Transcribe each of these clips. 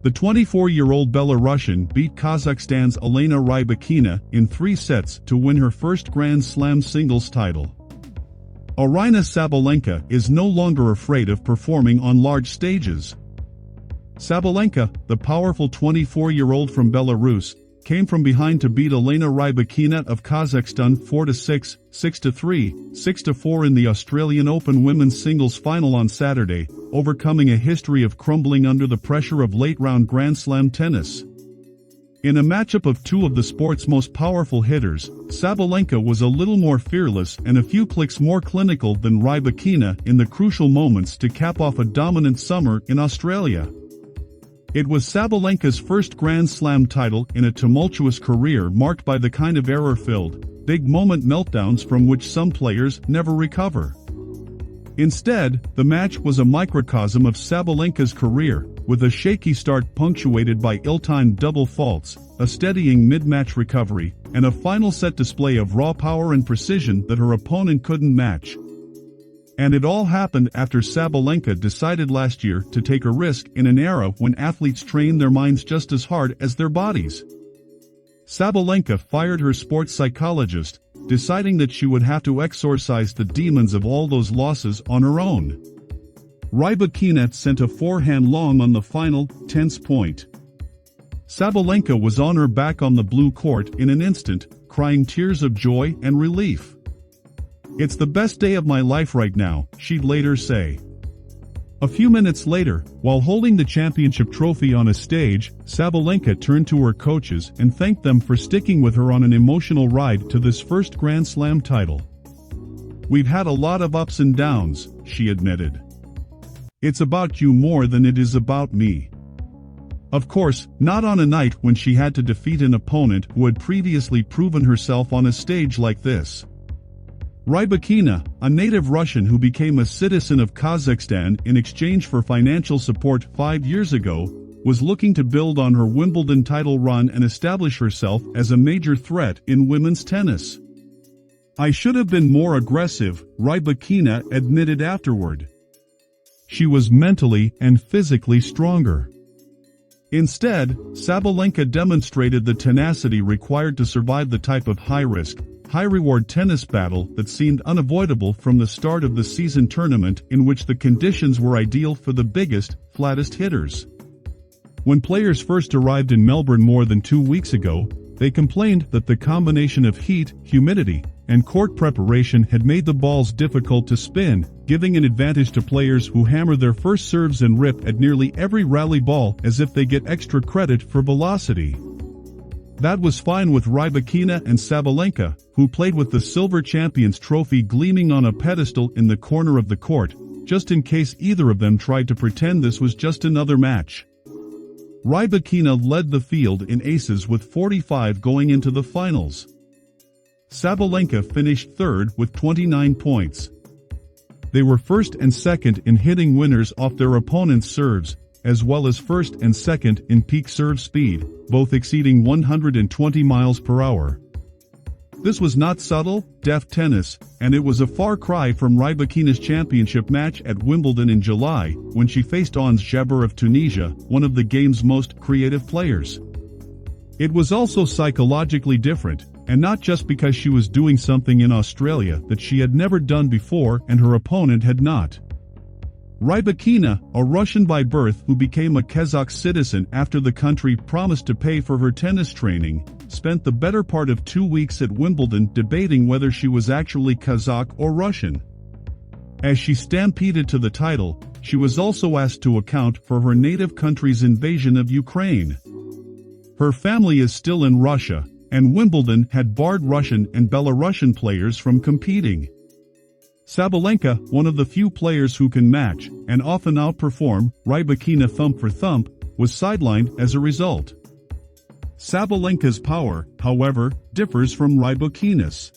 The 24-year-old Belarusian beat Kazakhstan's Elena Rybakina in 3 sets to win her first Grand Slam singles title. Aryna Sabalenka is no longer afraid of performing on large stages. Sabalenka, the powerful 24-year-old from Belarus, came from behind to beat Elena Rybakina of Kazakhstan 4-6, 6-3, 6-4 in the Australian Open women's singles final on Saturday, overcoming a history of crumbling under the pressure of late-round Grand Slam tennis. In a matchup of 2 of the sport's most powerful hitters, Sabalenka was a little more fearless and a few clicks more clinical than Rybakina in the crucial moments to cap off a dominant summer in Australia. It was Sabalenka's first Grand Slam title in a tumultuous career marked by the kind of error-filled, big-moment meltdowns from which some players never recover. Instead, the match was a microcosm of Sabalenka's career, with a shaky start punctuated by ill-timed double faults, a steadying mid-match recovery, and a final set display of raw power and precision that her opponent couldn't match. And it all happened after Sabalenka decided last year to take a risk in an era when athletes train their minds just as hard as their bodies. Sabalenka fired her sports psychologist, deciding that she would have to exorcise the demons of all those losses on her own. Rybakina sent a forehand long on the final, tense point. Sabalenka was on her back on the blue court in an instant, crying tears of joy and relief. "It's the best day of my life right now," she'd later say. A few minutes later, while holding the championship trophy on a stage, Sabalenka turned to her coaches and thanked them for sticking with her on an emotional ride to this first Grand Slam title. "We've had a lot of ups and downs," she admitted. "It's about you more than it is about me." Of course, not on a night when she had to defeat an opponent who had previously proven herself on a stage like this. Rybakina, a native Russian who became a citizen of Kazakhstan in exchange for financial support 5 years ago, was looking to build on her Wimbledon title run and establish herself as a major threat in women's tennis. "I should have been more aggressive," Rybakina admitted afterward. She was mentally and physically stronger. Instead, Sabalenka demonstrated the tenacity required to survive the type of high-risk, high-reward tennis battle that seemed unavoidable from the start of the season tournament, in which the conditions were ideal for the biggest, flattest hitters. When players first arrived in Melbourne more than 2 weeks ago, they complained that the combination of heat, humidity, and court preparation had made the balls difficult to spin, giving an advantage to players who hammer their first serves and rip at nearly every rally ball as if they get extra credit for velocity. That was fine with Rybakina and Sabalenka, who played with the Silver Champions trophy gleaming on a pedestal in the corner of the court, just in case either of them tried to pretend this was just another match. Rybakina led the field in aces with 45 going into the finals. Sabalenka finished third with 29 points. They were first and second in hitting winners off their opponent's serves, as well as first and second in peak serve speed, both exceeding 120 miles per hour. This was not subtle, deft tennis, and it was a far cry from Rybakina's championship match at Wimbledon in July, when she faced Ons Jabeur of Tunisia, one of the game's most creative players. It was also psychologically different, and not just because she was doing something in Australia that she had never done before and her opponent had not. Rybakina, a Russian by birth who became a Kazakh citizen after the country promised to pay for her tennis training, spent the better part of 2 weeks at Wimbledon debating whether she was actually Kazakh or Russian. As she stampeded to the title, she was also asked to account for her native country's invasion of Ukraine. Her family is still in Russia, and Wimbledon had barred Russian and Belarusian players from competing. Sabalenka, one of the few players who can match, and often outperform, Rybakina thump for thump, was sidelined as a result. Sabalenka's power, however, differs from Rybakina's.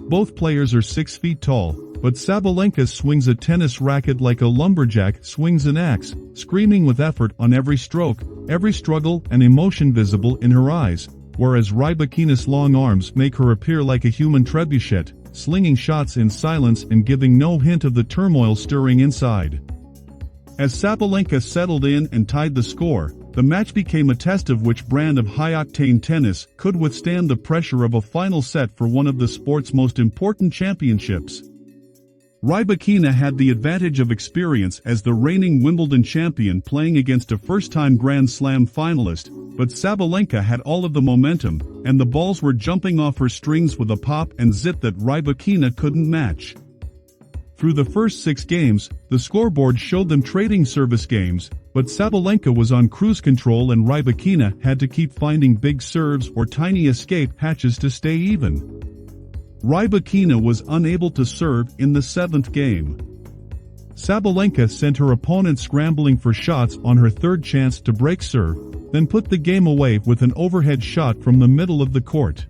Both players are 6 feet tall, but Sabalenka swings a tennis racket like a lumberjack swings an axe, screaming with effort on every stroke, every struggle and emotion visible in her eyes, whereas Rybakina's long arms make her appear like a human trebuchet, slinging shots in silence and giving no hint of the turmoil stirring inside. As Sabalenka settled in and tied the score, The match became a test of which brand of high-octane tennis could withstand the pressure of a final set for one of the sport's most important championships. Rybakina had the advantage of experience as the reigning Wimbledon champion playing against a first-time Grand Slam finalist, but Sabalenka had all of the momentum, and the balls were jumping off her strings with a pop and zip that Rybakina couldn't match. Through the first 6 games, the scoreboard showed them trading service games, but Sabalenka was on cruise control and Rybakina had to keep finding big serves or tiny escape hatches to stay even. Rybakina was unable to serve in the 7th game. Sabalenka sent her opponent scrambling for shots on her 3rd chance to break serve, then put the game away with an overhead shot from the middle of the court.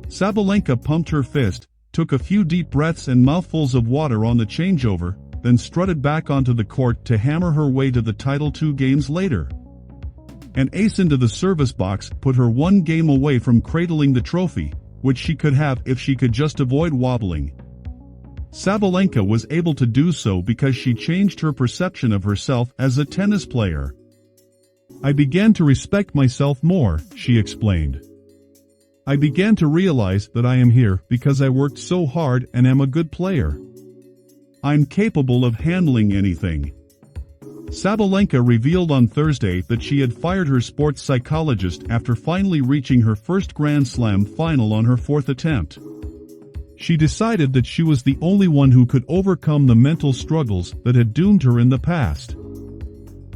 Sabalenka pumped her fist, took a few deep breaths and mouthfuls of water on the changeover, then strutted back onto the court to hammer her way to the title 2 games later. An ace into the service box put her 1 game away from cradling the trophy, which she could have if she could just avoid wobbling. Sabalenka was able to do so because she changed her perception of herself as a tennis player. "I began to respect myself more," she explained. "I began to realize that I am here because I worked so hard and am a good player. I'm capable of handling anything." Sabalenka revealed on Thursday that she had fired her sports psychologist after finally reaching her first Grand Slam final on her 4th attempt. She decided that she was the only one who could overcome the mental struggles that had doomed her in the past.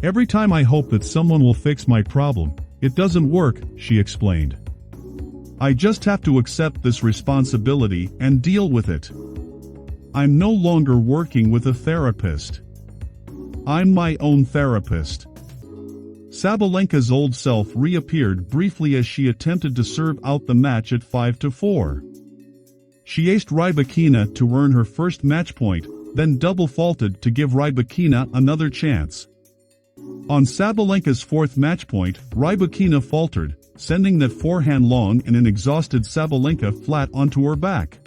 "Every time I hope that someone will fix my problem, it doesn't work," she explained. "I just have to accept this responsibility and deal with it. I'm no longer working with a therapist. I'm my own therapist." Sabalenka's old self reappeared briefly as she attempted to serve out the match at 5-4. She aced Rybakina to earn her first match point, then double faulted to give Rybakina another chance. On Sabalenka's 4th match point, Rybakina faltered, sending that forehand long and an exhausted Sabalenka flat onto her back.